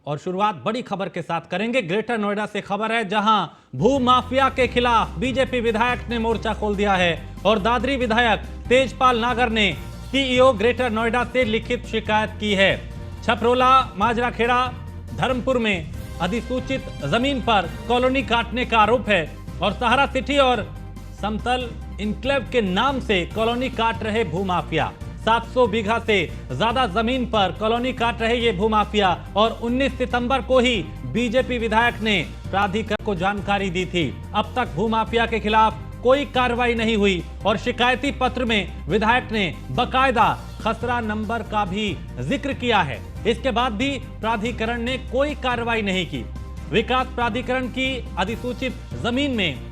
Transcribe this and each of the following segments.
और शुरुआत बड़ी खबर के साथ करेंगे। ग्रेटर नोएडा से खबर है, जहां भू माफिया के खिलाफ बीजेपी विधायक ने मोर्चा खोल दिया है और दादरी विधायक तेजपाल नागर ने सीईओ ग्रेटर नोएडा से लिखित शिकायत की है। छपरोला, माजराखेड़ा, धर्मपुर में अधिसूचित जमीन पर कॉलोनी काटने का आरोप है और सहारा सिटी और समतल इनक्लेव के नाम से कॉलोनी काट रहे भूमाफिया। 700 बीघा से ज्यादा जमीन पर कॉलोनी काट रहे ये भूमाफिया और 19 सितंबर को ही बीजेपी विधायक ने प्राधिकरण को जानकारी दी थी। अब तक भूमाफिया के खिलाफ कोई कार्रवाई नहीं हुई और शिकायती पत्र में विधायक ने बकायदा खसरा नंबर का भी जिक्र किया है। इसके बाद भी प्राधिकरण ने कोई कार्रवाई नहीं की। विकास प्राधिकरण की अधिसूचित जमीन में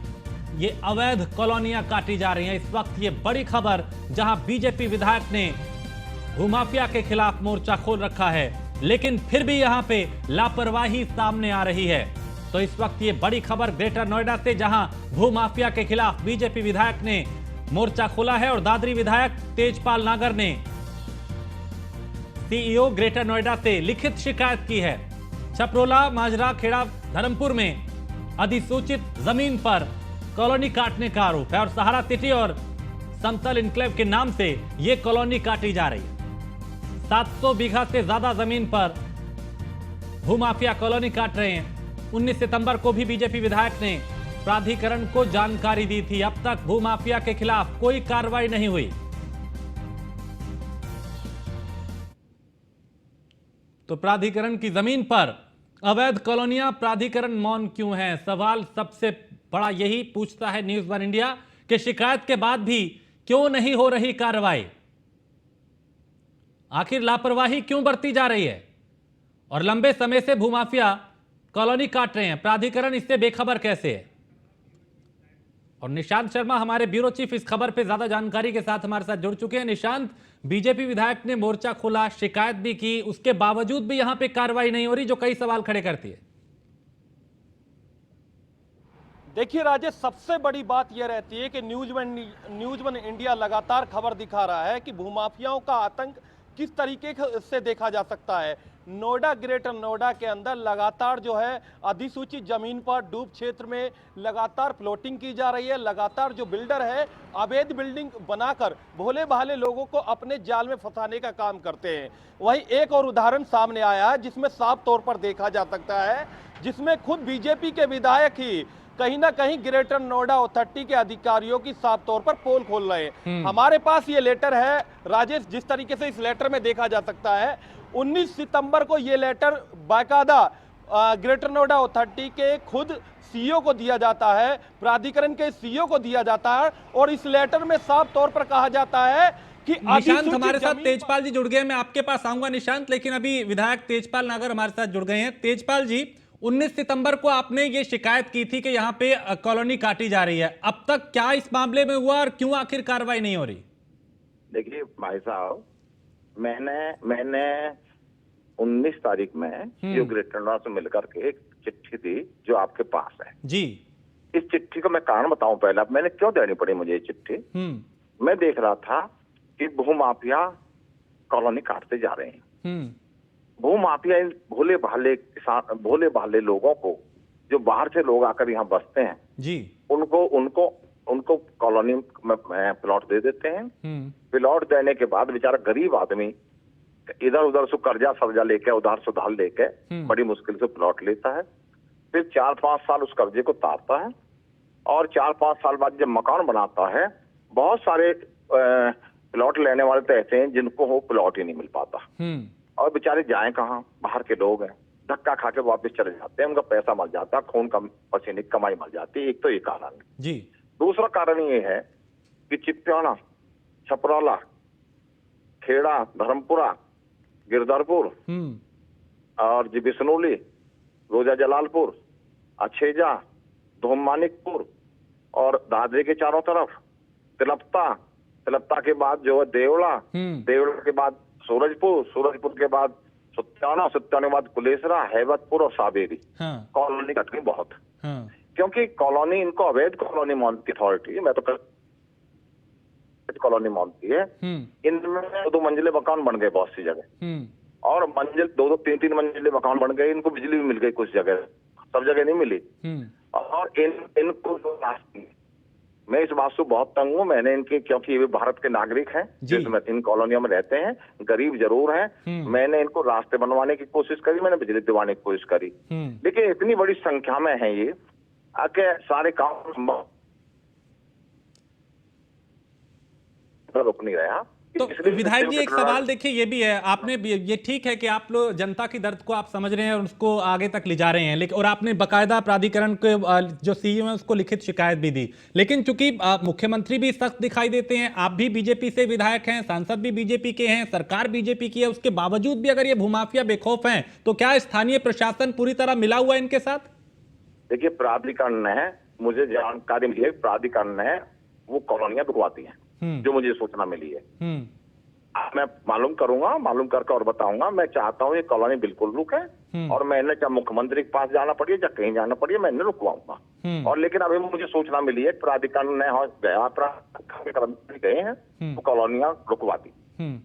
ये अवैध कॉलोनियां काटी जा रही हैं। इस वक्त ये बड़ी खबर, जहां बीजेपी विधायक ने भूमाफिया के खिलाफ मोर्चा खोल रखा है, लेकिन फिर भी यहां पे लापरवाही सामने आ रही है। तो इस वक्त ये बड़ी खबर ग्रेटर नोएडा से, जहां भूमाफिया के खिलाफ बीजेपी विधायक ने मोर्चा खोला है और दादरी विधायक तेजपाल नागर ने सीईओ ग्रेटर नोएडा से लिखित शिकायत की है। छपरोला, माजरा, खेड़ा, धर्मपुर में अधिसूचित जमीन पर कॉलोनी काटने का आरोप है और सहारा सिटी और समतल इनक्लेव के नाम से यह कॉलोनी काटी जा रही है। 700 बीघा से ज्यादा जमीन पर भूमाफिया कॉलोनी काट रहे हैं। 19 सितंबर को भी बीजेपी विधायक ने प्राधिकरण को जानकारी दी थी। अब तक भूमाफिया के खिलाफ कोई कार्रवाई नहीं हुई। तो प्राधिकरण की जमीन पर अवैध कॉलोनियां, प्राधिकरण मौन क्यों है? सवाल सबसे बड़ा यही पूछता है न्यूज़ वन इंडिया कि शिकायत के बाद भी क्यों नहीं हो रही कार्रवाई? आखिर लापरवाही क्यों बरती जा रही है? और लंबे समय से भूमाफिया कॉलोनी काट रहे हैं, प्राधिकरण इससे बेखबर कैसे है? और निशांत शर्मा हमारे ब्यूरो चीफ इस खबर पे ज्यादा जानकारी के साथ हमारे साथ जुड़ चुके हैं। निशांत, बीजेपी विधायक ने मोर्चा खोला, शिकायत भी की, उसके बावजूद भी यहां पे कार्रवाई नहीं हो रही, जो कई सवाल खड़े करती है। देखिए राजेश, सबसे बड़ी बात यह रहती है कि न्यूज़ वन इंडिया लगातार खबर दिखा रहा है कि भूमाफियाओं का आतंक किस तरीके से देखा जा सकता है। नोएडा, ग्रेटर नोएडा के अंदर लगातार जो है अधिसूचित जमीन पर डूब क्षेत्र में लगातार प्लॉटिंग की जा रही है। लगातार जो बिल्डर है अवैध बिल्डिंग बनाकर भोले भाले लोगों को अपने जाल में फंसाने का काम करते हैं। वहीं एक और उदाहरण सामने आया है जिसमें साफ तौर पर देखा जा सकता है, जिसमें खुद बीजेपी के विधायक ही कहीं ना कहीं ग्रेटर नोएडा अथॉरिटी के अधिकारियों की साफ तौर पर पोल खोल रहे हैं। हमारे पास ये लेटर है राजेश, जिस तरीके से इस लेटर में देखा जा सकता है 19 सितंबर को ये लेटर बाकायदा ग्रेटर नोएडा अथॉरिटी के खुद सीईओ को दिया जाता है, प्राधिकरण के सीईओ को दिया जाता है और इस लेटर में साफ तौर पर कहा जाता है कि निशांत हमारे साथ तेजपाल जी जुड़ गए। मैं आपके पास आऊंगा निशांत, लेकिन अभी विधायक तेजपाल नागर हमारे साथ जुड़ गए हैं। तेजपाल जी, 19 सितंबर को आपने ये शिकायत की थी कि यहां पे कॉलोनी काटी जा रही है। अब तक क्या इस मामले में हुआ और क्यों आखिर कार्रवाई नहीं हो रही? देखिए भाई साहब, मैंने 19 तारीख में सीईओ ग्रेटर नोएडा से मिलकर के एक चिट्ठी दी जो आपके पास है जी। इस चिट्ठी का मैं कारण बताऊं पहले, मैंने क्यों देनी पड़ी मुझे ये चिट्ठी। मैं देख रहा था कि भूमाफिया कॉलोनी काटते जा रहे हैं। भूमाफिया इन भोले भाले किसान, भोले भाले लोगों को, जो बाहर से लोग आकर यहाँ बसते हैं जी, उनको कॉलोनी में प्लॉट दे देते हैं। प्लॉट देने के बाद बेचारा गरीब आदमी इधर उधर से कर्जा सर्जा लेके, उधार सुधार लेके बड़ी मुश्किल से प्लॉट लेता है। फिर 4-5 साल उस कर्जे को तारता है और 4-5 साल बाद जब मकान बनाता है, बहुत सारे प्लॉट लेने वाले तो ऐसे हैं जिनको वो प्लॉट ही नहीं मिल पाता और बेचारे जाएं कहाँ, बाहर के लोग हैं, धक्का खा के वापस चले जाते हैं, उनका पैसा मर जाता है, खून का पसीने की कमाई मर जाती है। एक तो ये कारण है जी। दूसरा कारण ये है कि चित्तौड़ा, छपरौला, खेड़ा, धर्मपुरा, गिरधरपुर और जी बिश्नोली, रोजा जलालपुर, अछेजा, धोमानिकपुर और दादरी के चारों तरफ तिलप्ता के बाद जो है देवड़ा, देवड़ा के बाद सूरजपुर के बाद सत्याना के बाद कुलेसरा, हैबतपुर और साबेरी। कॉलोनी कट गई बहुत, क्योंकि कॉलोनी इनको अवैध कॉलोनी मानती अथॉरिटी, मैं तो कॉलोनी मानती है। इनमें 2 मंजिले मकान बन गए बहुत सी जगह। और मंजिल 2-2 3-3 मंजिले मकान बन गए, इनको बिजली भी मिल गई कुछ जगह, सब जगह नहीं मिली। और इनको जो मैं इस बात से बहुत तंग हूँ। मैंने इनके, क्योंकि ये भारत के नागरिक हैं, जिसमें इन कॉलोनियों में रहते हैं, गरीब जरूर हैं, मैंने इनको रास्ते बनवाने की कोशिश करी, मैंने बिजली दिलवाने की कोशिश करी, लेकिन इतनी बड़ी संख्या में है ये आके सारे काम रुक नहीं रहा। तो विधायक जी एक सवाल देखिए ये भी है, आपने ये ठीक है कि आप लोग जनता की दर्द को आप समझ रहे हैं और उसको आगे तक ले जा रहे हैं, लेकिन और आपने बकायदा प्राधिकरण के जो सीईओ हैं उसको लिखित शिकायत भी दी, लेकिन चूंकि मुख्यमंत्री भी सख्त दिखाई देते हैं, आप भी बीजेपी से विधायक हैं, सांसद भी बीजेपी के हैं, सरकार बीजेपी की है, उसके बावजूद भी अगर ये भूमाफिया बेखौफ हैं तो क्या स्थानीय प्रशासन पूरी तरह मिला हुआ है इनके साथ? देखिए, प्राधिकरण ने, मुझे जानकारी मिली है, प्राधिकरण ने वो कॉलोनियां रुकवाती हैं, जो मुझे सूचना मिली है। मैं मालूम करूंगा, मालूम करके और बताऊंगा। मैं चाहता हूं ये कॉलोनी बिल्कुल रुके, और मैंने चाहे मुख्यमंत्री के पास जाना पड़े या कहीं जाना पड़े, मैं इन्हें रुकवाऊंगा। और लेकिन अभी मुझे सूचना मिली है प्राधिकरण ने गया, कर्मचारी गए हैं, वो कॉलोनियां रुकवा दी,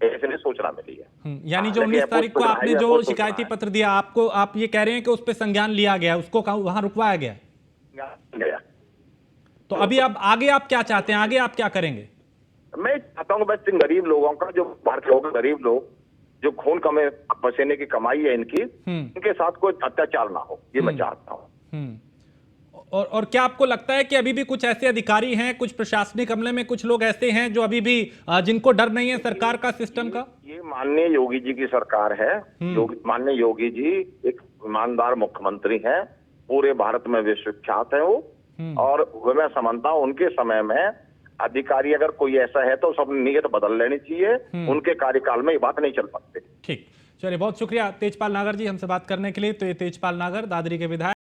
ऐसे में सूचना मिली है। यानी जो 19 तारीख को आपने जो शिकायती पत्र दिया, आपको आप ये कह रहे हैं कि उस पर संज्ञान लिया गया, उसको वहां रुकवाया गया? तो अभी आप आगे आप क्या चाहते हैं, आगे आप क्या करेंगे? मैं चाहता हूँ बस इन गरीब लोगों का, जो भारत के गरीब लोग, जो खून कमे पसीने की कमाई है इनकी, इनके साथ कोई अत्याचार ना हो, ये मैं चाहता हूँ। और क्या आपको लगता है कि अभी भी कुछ ऐसे अधिकारी हैं, कुछ प्रशासनिक अमले में कुछ लोग ऐसे हैं जो अभी भी जिनको डर नहीं है सरकार का, सिस्टम का? ये माननीय योगी जी की सरकार है। माननीय योगी जी एक ईमानदार मुख्यमंत्री हैं, पूरे भारत में विश्वविख्यात है वो। और मैं समझता हूँ उनके समय में अधिकारी अगर कोई ऐसा है तो सब नीयत बदल लेनी चाहिए, उनके कार्यकाल में ये बात नहीं चल सकती। ठीक, चलिए बहुत शुक्रिया तेजपाल नागर जी हमसे बात करने के लिए। तो ये तेजपाल नागर दादरी के विधायक।